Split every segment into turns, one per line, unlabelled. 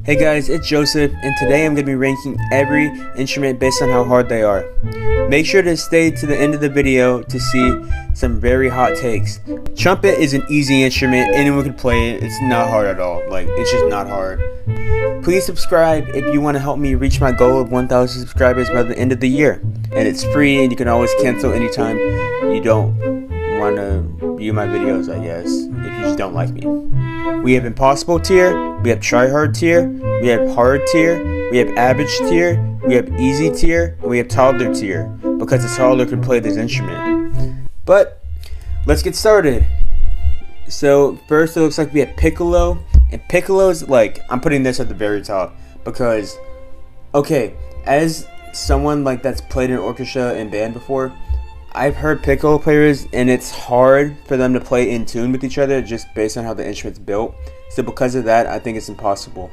Hey guys, it's Joseph, and today I'm going to be ranking every instrument based on how hard they are. Make sure to stay to the end of the video to see some very hot takes. Trumpet is an easy instrument, anyone can play it, it's not hard at all, it's just not hard. Please subscribe if you want to help me reach my goal of 1,000 subscribers by the end of the year. And it's free and you can always cancel anytime you don't want to view my videos, I guess, if you just don't like me. We have impossible tier, we have try hard tier, we have hard tier, we have average tier, we have easy tier, and we have toddler tier, because a toddler can play this instrument. But let's get started. So first it looks like we have piccolo, and piccolo's I'm putting this at the very top because, okay, as someone that's played in orchestra and band before, I've heard piccolo players and it's hard for them to play in tune with each other just based on how the instrument's built. So because of that, I think it's impossible.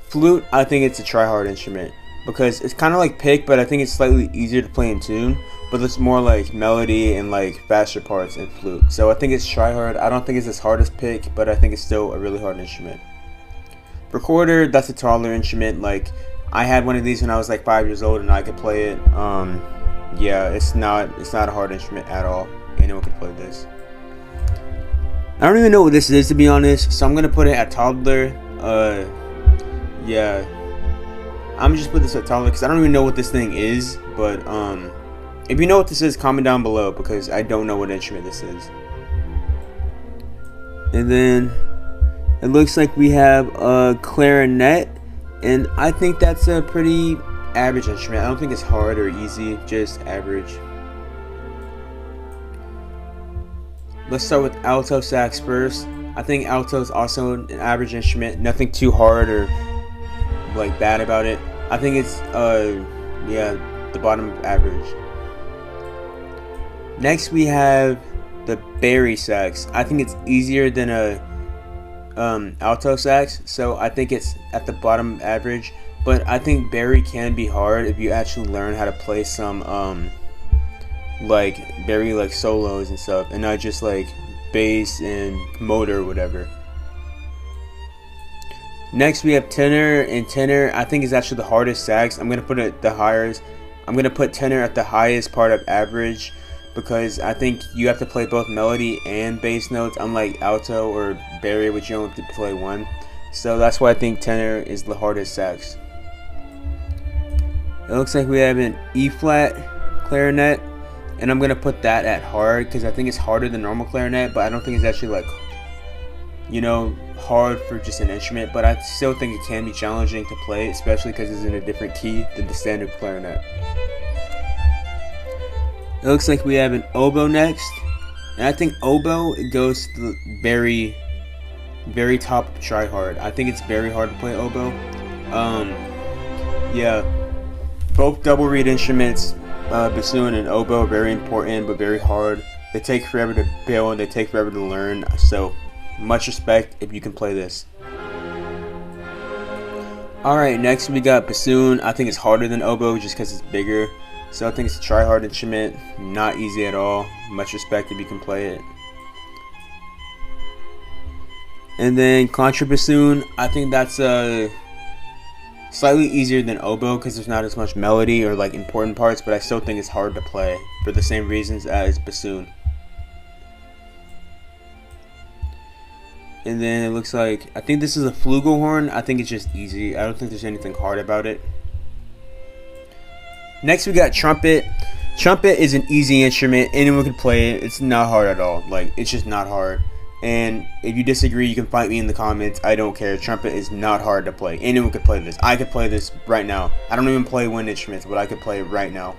Flute, I think it's a try-hard instrument because it's kind of like pick, but I think it's slightly easier to play in tune, but it's more like melody and faster parts in flute. So I think it's try-hard. I don't think it's as hard as pick, but I think it's still a really hard instrument. Recorder, that's a toddler instrument. I had one of these when I was 5 years old and I could play it. Yeah, it's not a hard instrument at all. Anyone can play this. I don't even know what this is, to be honest, so I'm gonna put it at toddler. Yeah, I'm just put this at toddler because I don't even know what this thing is. But if you know what this is, comment down below because I don't know what instrument this is. And then it looks like we have a clarinet, and I think that's a pretty average instrument. I don't think it's hard or easy, just average. Let's start with alto sax first. I think alto is also an average instrument, nothing too hard or bad about it. I think it's yeah, the bottom average. Next we have the bari sax. I think it's easier than a alto sax, so I think it's at the bottom average. But I think bari can be hard if you actually learn how to play some bari solos and stuff, and not just bass and motor or whatever. Next we have tenor, and tenor I think is actually the hardest sax. I'm gonna put it at the highest. I'm gonna put tenor at the highest part of average because I think you have to play both melody and bass notes, unlike alto or bari, which you only have to play one. So that's why I think tenor is the hardest sax. It looks like we have an E flat clarinet, and I'm gonna put that at hard because I think it's harder than normal clarinet, but I don't think it's actually hard for just an instrument. But I still think it can be challenging to play, especially because it's in a different key than the standard clarinet. It looks like we have an oboe next, and I think oboe goes to the very, very top of try hard. I think it's very hard to play oboe. Yeah. Both double reed instruments, bassoon and oboe, are very important but very hard. They take forever to build and they take forever to learn, so much respect if you can play this. Alright, next we got bassoon. I think it's harder than oboe just because it's bigger, so I think it's a try hard instrument, not easy at all. Much respect if you can play it. And then contrabassoon, I think that's slightly easier than oboe because there's not as much melody or important parts, but I still think it's hard to play for the same reasons as bassoon. And then it looks like, I think this is a flugelhorn. I think it's just easy. I don't think there's anything hard about it. Next we got trumpet. Trumpet is an easy instrument. Anyone can play it. It's not hard at all. It's just not hard. And if you disagree, you can fight me in the comments. I don't care. Trumpet is not hard to play. Anyone could play this. I could play this right now. I don't even play wind instruments, but I could play it right now.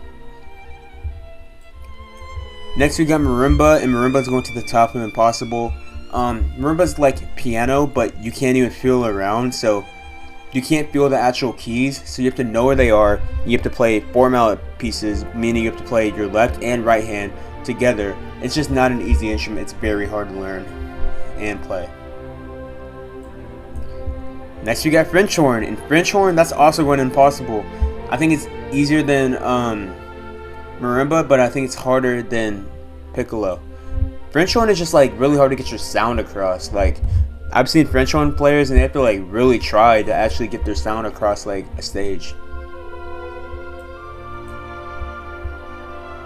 Next we got marimba, and marimba's going to the top of impossible. Marimba's like piano, but you can't even feel around, so you can't feel the actual keys, so you have to know where they are. You have to play 4 mallet pieces, meaning you have to play your left and right hand together. It's just not an easy instrument. It's very hard to learn and play. Next we got French horn, and French horn, that's also going impossible. I think it's easier than marimba, but I think it's harder than piccolo. French horn is just really hard to get your sound across. I've seen French horn players and they have to like really try to actually get their sound across like a stage.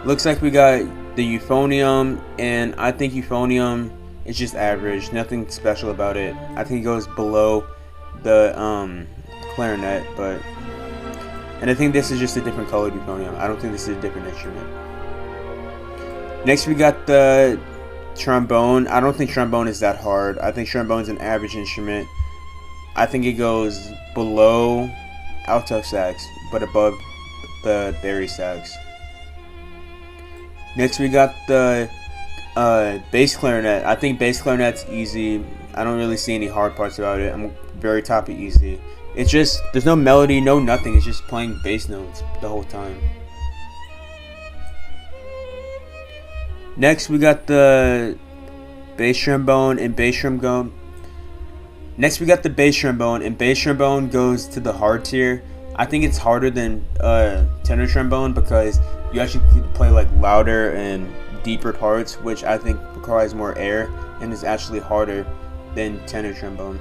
Looks like we got the euphonium, and I think euphonium is just average, nothing special about it. I think it goes below the clarinet, and I think this is just a different colored euphonium. I don't think this is a different instrument. Next we got the trombone. I don't think trombone is that hard. I think trombone is an average instrument. I think it goes below alto sax, but above the bari sax. Next we got the bass clarinet. I think bass clarinet's easy. I don't really see any hard parts about it. I'm very top of easy. It's just, there's no melody, no nothing. It's just playing bass notes the whole time. Next we got the bass trombone and bass trombone. Next we got the bass trombone, and bass trombone goes to the hard tier. I think it's harder than tenor trombone because you actually play like louder and deeper parts, which I think requires more air and is actually harder than tenor trombone.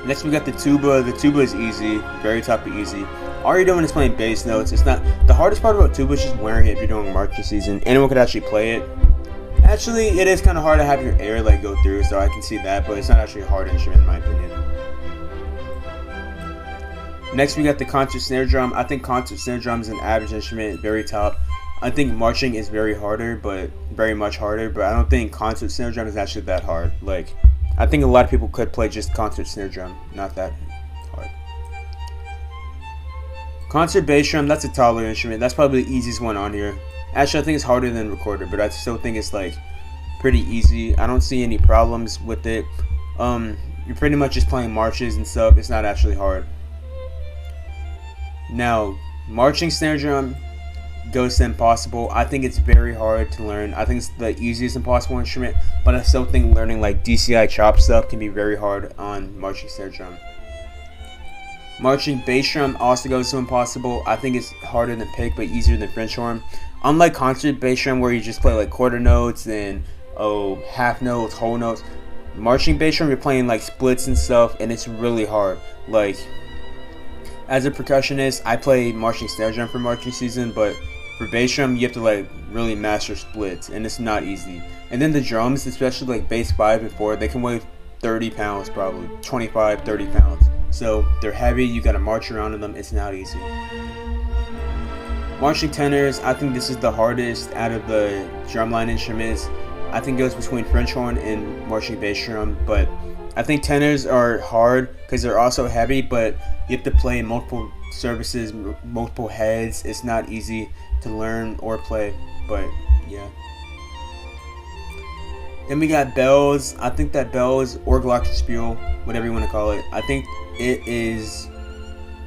Next we got the tuba. The tuba is easy, very top of easy. All you're doing is playing bass notes. It's not the hardest part about tuba is just wearing it if you're doing marching season. Anyone could actually play it. Actually, it is kind of hard to have your air like go through, so I can see that, but it's not actually a hard instrument in my opinion. Next we got the concert snare drum. I think concert snare drum is an average instrument, very top. I think marching is very much harder, but I don't think concert snare drum is actually that hard. Like, I think a lot of people could play just concert snare drum, not that hard. Concert bass drum, that's a taller instrument. That's probably the easiest one on here. Actually, I think it's harder than recorder, but I still think it's like pretty easy. I don't see any problems with it. You're pretty much just playing marches and stuff. It's not actually hard. Now, marching snare drum goes to impossible. I think it's very hard to learn. I think it's the easiest impossible instrument, but I still think learning like DCI chop stuff can be very hard on marching snare drum. Marching bass drum also goes to impossible. I think it's harder than pick, but easier than French horn. Unlike concert bass drum where you just play like quarter notes and half notes, whole notes, marching bass drum you're playing like splits and stuff, and it's really hard. Like, as a percussionist, I play marching snare drum for marching season, but for bass drum, you have to like really master splits, and it's not easy. And then the drums, especially like bass 5 and 4, they can weigh 30 pounds probably, 25, 30 pounds. So they're heavy, you gotta march around in them, it's not easy. Marching tenors, I think this is the hardest out of the drumline instruments. I think it goes between French horn and marching bass drum, but I think tenors are hard because they're also heavy, but you have to play multiple services, multiple heads. It's not easy to learn or play, but yeah. Then we got bells. I think that bells, or glockenspiel, whatever you want to call it, I think it is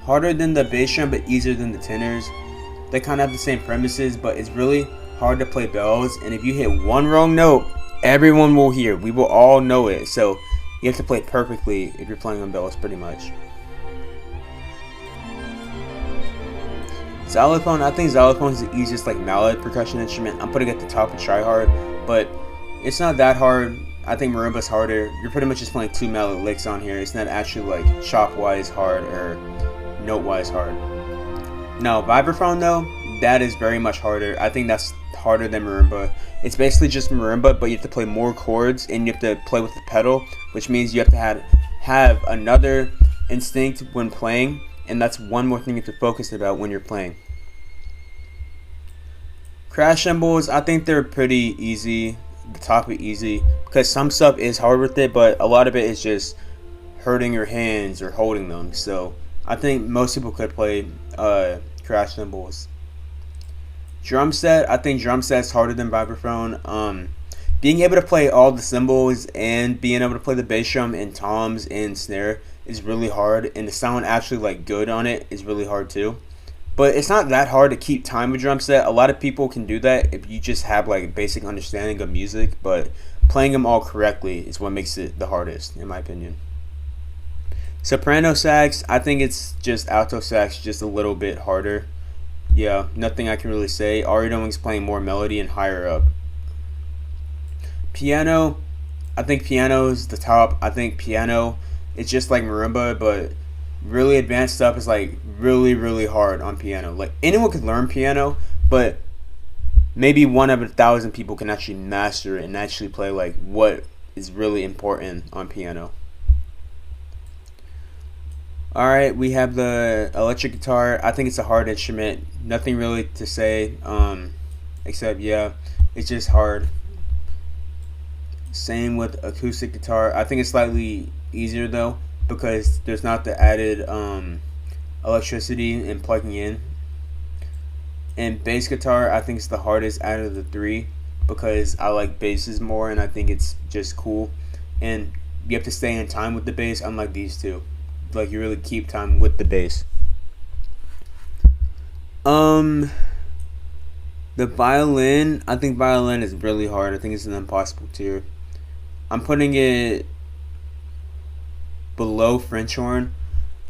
harder than the bass drum but easier than the tenors. They kind of have the same premises, but it's really hard to play bells, and if you hit one wrong note, everyone will hear. We will all know it, so you have to play it perfectly if you're playing on bells, pretty much. Xylophone, I think xylophone is the easiest like mallet percussion instrument. I'm putting it at the top of try hard, but it's not that hard. I think marimba's harder. You're pretty much just playing 2 mallet licks on here. It's not actually like chop wise hard or note wise hard. Now vibraphone though, that is very much harder. I think that's harder than marimba. It's basically just marimba, but you have to play more chords and you have to play with the pedal, which means you have to have another instinct when playing, and that's one more thing you have to focus about when you're playing. Crash cymbals, I think they're pretty easy, the top of easy, because some stuff is hard with it, but a lot of it is just hurting your hands or holding them. So I think most people could play crash cymbals. Drum set, I think drum set's harder than vibraphone. Being able to play all the cymbals and being able to play the bass drum and toms and snare is really hard, and the sound actually like good on it is really hard too. But it's not that hard to keep time with drum set. A lot of people can do that if you just have like a basic understanding of music, but playing them all correctly is what makes it the hardest, in my opinion. Soprano sax, I think it's just alto sax, just a little bit harder. Yeah, nothing I can really say. All you're doing is playing more melody and higher up. Piano, I think piano is the top. I think piano, it's just like marimba, but really advanced stuff is like really hard on piano. Like anyone could learn piano, but maybe 1 out of 1,000 people can actually master it and actually play like what is really important on piano. Alright, we have the electric guitar. I think it's a hard instrument. Nothing really to say, except yeah, it's just hard. Same with acoustic guitar. I think it's slightly easier though, because there's not the added electricity in plugging in. And bass guitar, I think it's the hardest out of the three, because I like basses more and I think it's just cool. And you have to stay in time with the bass, unlike these two. Like you really keep time with the bass. The violin, I think violin is really hard. I think it's an impossible tier. I'm putting it below French horn.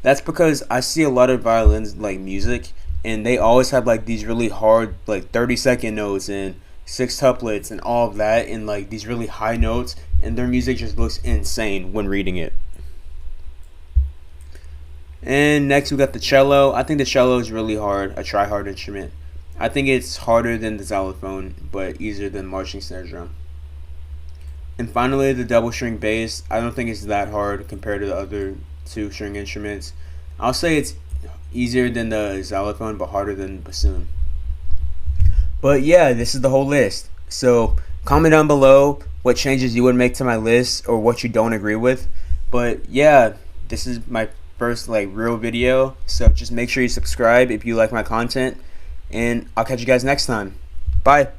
That's because I see a lot of violins like music, and they always have like these really hard like 30-second notes and sextuplets and all of that, and like these really high notes, and their music just looks insane when reading it. And next we got the cello. I think the cello is really hard, a try-hard instrument. I think it's harder than the xylophone, but easier than marching snare drum. And finally, the double string bass. I don't think it's that hard compared to the other two string instruments. I'll say it's easier than the xylophone, but harder than the bassoon. But yeah, this is the whole list. So comment down below what changes you would make to my list or what you don't agree with. But yeah, this is my first like real video, so just make sure you subscribe if you like my content, and I'll catch you guys next time. Bye.